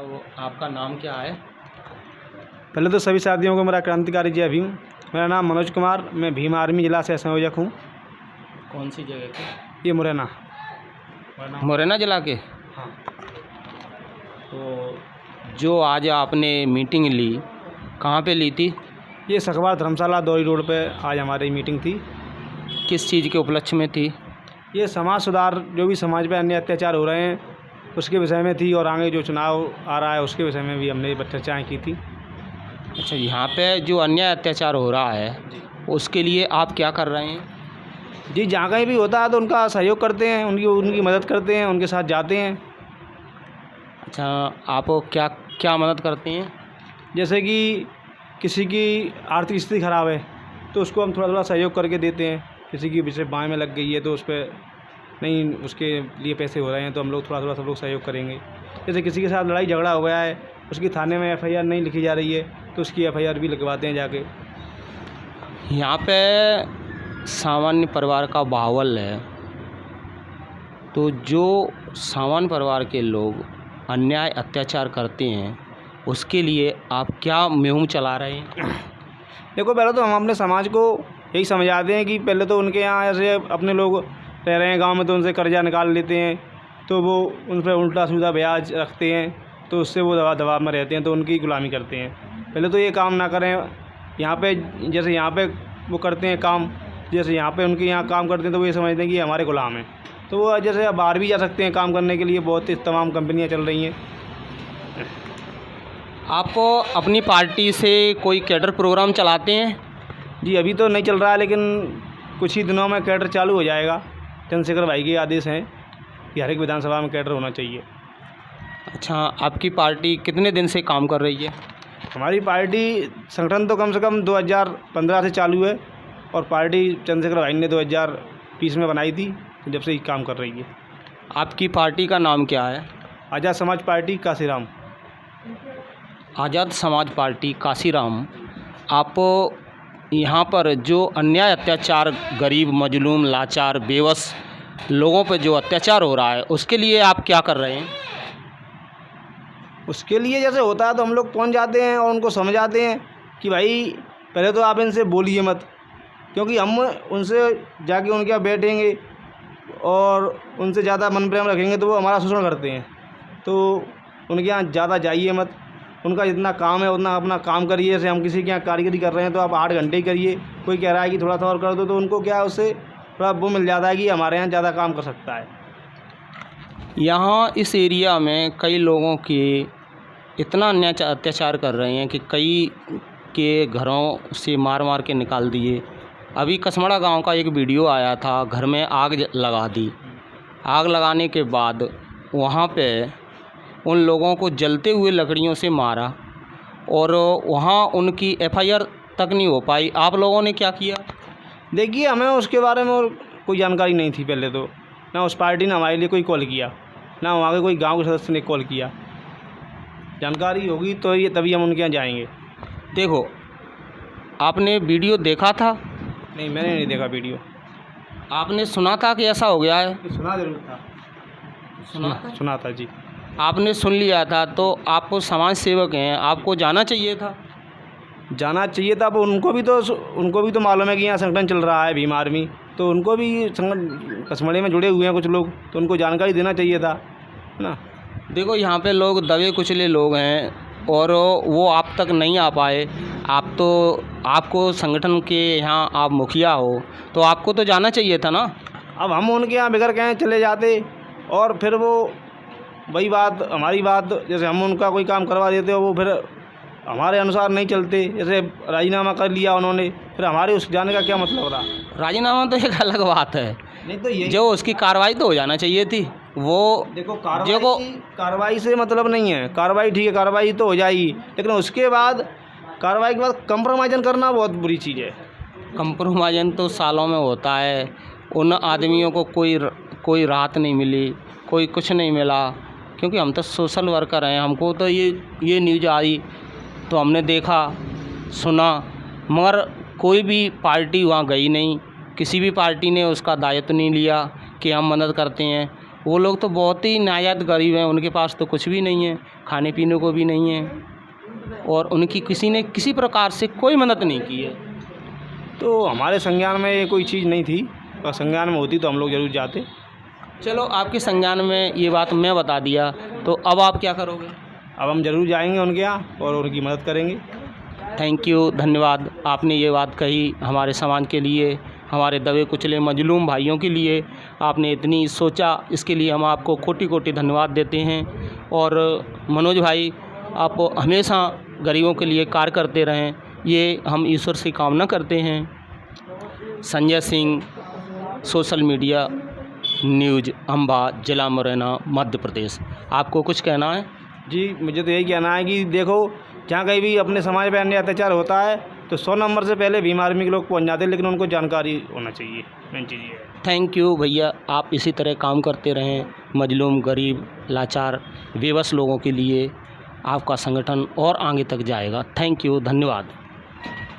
वो आपका नाम क्या है? पहले तो सभी साथियों को मेरा क्रांतिकारी जय भीम। मेरा नाम मनोज कुमार, मैं भीम आर्मी जिला से संयोजक हूँ। कौन सी जगह के? ये मुरैना। मुरैना जिला के। हाँ। तो जो आज आपने मीटिंग ली, कहाँ पे ली थी? ये सखवार धर्मशाला दौरी रोड पे आज हमारी मीटिंग थी। किस चीज़ के उपलक्ष्य में थी? ये समाज सुधार, जो भी समाज पे अन्य अत्याचार हो रहे हैं उसके विषय में थी, और आगे जो चुनाव आ रहा है उसके विषय में भी हमने चर्चाएँ की थी। अच्छा, यहाँ पे जो अन्याय अत्याचार हो रहा है उसके लिए आप क्या कर रहे हैं? जी, जहाँ कहीं भी होता है तो उनका सहयोग करते हैं, उनकी मदद करते हैं, उनके साथ जाते हैं। अच्छा, आप क्या क्या मदद करते हैं? जैसे कि किसी की आर्थिक स्थिति ख़राब है तो उसको हम थोड़ा थोड़ा सहयोग करके देते हैं। किसी की जैसे बाएँ में लग गई है तो उस पर नहीं, उसके लिए पैसे हो रहे हैं तो हम लोग थोड़ा थोड़ा सब लोग सहयोग करेंगे। जैसे किसी के साथ लड़ाई झगड़ा हो गया है, उसकी थाने में एफआईआर नहीं लिखी जा रही है तो उसकी एफआईआर भी लगवाते हैं जाके। यहाँ पे सामान्य परिवार का बावल है, तो जो सामान्य परिवार के लोग अन्याय अत्याचार करते हैं उसके लिए आप क्या मुहिम चला रहे हैं? देखो, पहले तो हम अपने समाज को यही समझाते हैं कि पहले तो उनके यहाँ ऐसे अपने लोग रह रहे हैं गांव में तो उनसे कर्जा निकाल लेते हैं, तो वो उन पर उल्टा सीधा ब्याज रखते हैं, तो उससे वो दबाव में रहते हैं तो उनकी गुलामी करते हैं। पहले तो ये काम ना करें। यहाँ पे जैसे यहाँ पे वो करते हैं काम, जैसे यहाँ पे उनके यहाँ काम करते हैं तो वो ये समझते हैं कि ये हमारे गुलाम हैं, तो वो जैसे बाहर भी जा सकते हैं काम करने के लिए। बहुत तमाम कंपनियाँ चल रही हैं। आपको अपनी पार्टी से कोई कैडर प्रोग्राम चलाते हैं? जी, अभी तो नहीं चल रहा है, लेकिन कुछ ही दिनों में कैडर चालू हो जाएगा। चंद्रशेखर भाई के आदेश हैं कि हर एक विधानसभा में कैडर होना चाहिए। अच्छा, आपकी पार्टी कितने दिन से काम कर रही है? हमारी पार्टी संगठन तो कम से कम 2015 से चालू है, और पार्टी चंद्रशेखर भाई ने 2020 में बनाई थी, तो जब से ही काम कर रही है। आपकी पार्टी का नाम क्या है? आज़ाद समाज पार्टी काशीराम। आज़ाद समाज पार्टी काशीराम। आप यहाँ पर जो अन्याय अत्याचार, गरीब, मजलूम, लाचार, बेबस लोगों पर जो अत्याचार हो रहा है उसके लिए आप क्या कर रहे हैं? उसके लिए जैसे होता है तो हम लोग पहुँच जाते हैं और उनको समझाते हैं कि भाई पहले तो आप इनसे बोलिए मत, क्योंकि हम उनसे जाके उनके यहाँ बैठेंगे और उनसे ज़्यादा मन प्रेम रखेंगे तो वो हमारा शोषण करते हैं। तो उनके यहाँ ज़्यादा जाइए मत, उनका जितना काम है उतना अपना काम करिए। जैसे हम किसी के यहाँ कारीगरी कर रहे हैं तो आप 8 घंटे ही करिए। कोई कह रहा है कि थोड़ा सा और कर दो, तो उनको क्या है उससे थोड़ा वो मिल जाता है कि हमारे यहाँ ज़्यादा काम कर सकता है। यहाँ इस एरिया में कई लोगों के इतना अन्याय अत्याचार कर रहे हैं कि कई के घरों से मार मार के निकाल दिए। अभी कसमड़ा गांव का एक वीडियो आया था, घर में आग लगा दी। आग लगाने के बाद वहाँ पे उन लोगों को जलते हुए लकड़ियों से मारा, और वहाँ उनकी एफआईआर तक नहीं हो पाई। आप लोगों ने क्या किया? देखिए, हमें उसके बारे में और कोई जानकारी नहीं थी पहले तो। ना उस पार्टी ने हमारे लिए कोई कॉल किया, ना वहाँ के कोई गांव के सदस्य ने कॉल किया। जानकारी होगी तो ये तभी हम उनके यहाँ जाएंगे। देखो, आपने वीडियो देखा था? नहीं, मैंने नहीं देखा वीडियो। आपने सुना था कि ऐसा हो गया है? सुना जरूर था। सुना था जी। आपने सुन लिया था, तो आप समाज सेवक हैं, आपको जाना चाहिए था। जाना चाहिए था, अब उनको भी तो मालूम है कि यहाँ संगठन चल रहा है भीम आर्मी, तो उनको भी संगठन कसमड़े में जुड़े हुए हैं कुछ लोग, तो उनको जानकारी देना चाहिए था, है ना। देखो, यहाँ पे लोग दबे कुचले लोग हैं और वो आप तक नहीं आ पाए। आपको संगठन के यहाँ आप मुखिया हो तो आपको तो जाना चाहिए था ना। अब हम उनके यहाँ बिगड़ के चले जाते और फिर वो वही बात हमारी बात, जैसे हम उनका कोई काम करवा देते हो वो फिर हमारे अनुसार नहीं चलते। जैसे राजीनामा कर लिया उन्होंने, फिर हमारे उस जाने का क्या मतलब रहा? राजीनामा तो एक अलग बात है। नहीं तो ये जो उसकी कार्रवाई तो हो जाना चाहिए थी। वो देखो, कार्रवाई से मतलब नहीं है। कार्रवाई ठीक है, कार्रवाई तो हो जाएगी, लेकिन उसके बाद कार्रवाई के बाद कंप्रोमाइज़न करना बहुत बुरी चीज़ है। कंप्रोमाइज़न तो सालों में होता है। उन आदमियों को कोई राहत नहीं मिली, कोई कुछ नहीं मिला, क्योंकि हम तो सोशल वर्कर हैं। हमको तो ये न्यूज़ आई तो हमने देखा सुना, मगर कोई भी पार्टी वहाँ गई नहीं। किसी भी पार्टी ने उसका दायित्व नहीं लिया कि हम मदद करते हैं। वो लोग तो बहुत ही नायात गरीब हैं, उनके पास तो कुछ भी नहीं है, खाने पीने को भी नहीं है, और उनकी किसी ने किसी प्रकार से कोई मदद नहीं की है। तो हमारे संज्ञान में ये कोई चीज़ नहीं थी, और संज्ञान में होती तो हम लोग ज़रूर जाते। चलो, आपके संज्ञान में ये बात मैं बता दिया, तो अब आप क्या करोगे? अब हम ज़रूर जाएंगे उनके यहाँ और उनकी मदद करेंगे। थैंक यू, धन्यवाद। आपने ये बात कही हमारे समाज के लिए, हमारे दबे कुचले मजलूम भाइयों के लिए आपने इतनी सोचा, इसके लिए हम आपको कोटि कोटि धन्यवाद देते हैं। और मनोज भाई, आप हमेशा गरीबों के लिए कार्य करते रहें, ये हम ईश्वर से कामना करते हैं। Sanjay Singh, social media news, Amba, जिला मुरैना, मध्य प्रदेश। आपको कुछ कहना है? जी, मुझे तो यही कहना है कि देखो, जहाँ कहीं भी अपने समाज पे अन्याय अत्याचार होता है तो 100 नंबर से पहले भीम आर्मी के लोग पहुँच जाते हैं, लेकिन उनको जानकारी होना चाहिए, मेन चीज़ ये है। थैंक यू भैया, आप इसी तरह काम करते रहें मजलूम, गरीब, लाचार, बेबस लोगों के लिए। आपका संगठन और आगे तक जाएगा। थैंक यू, धन्यवाद।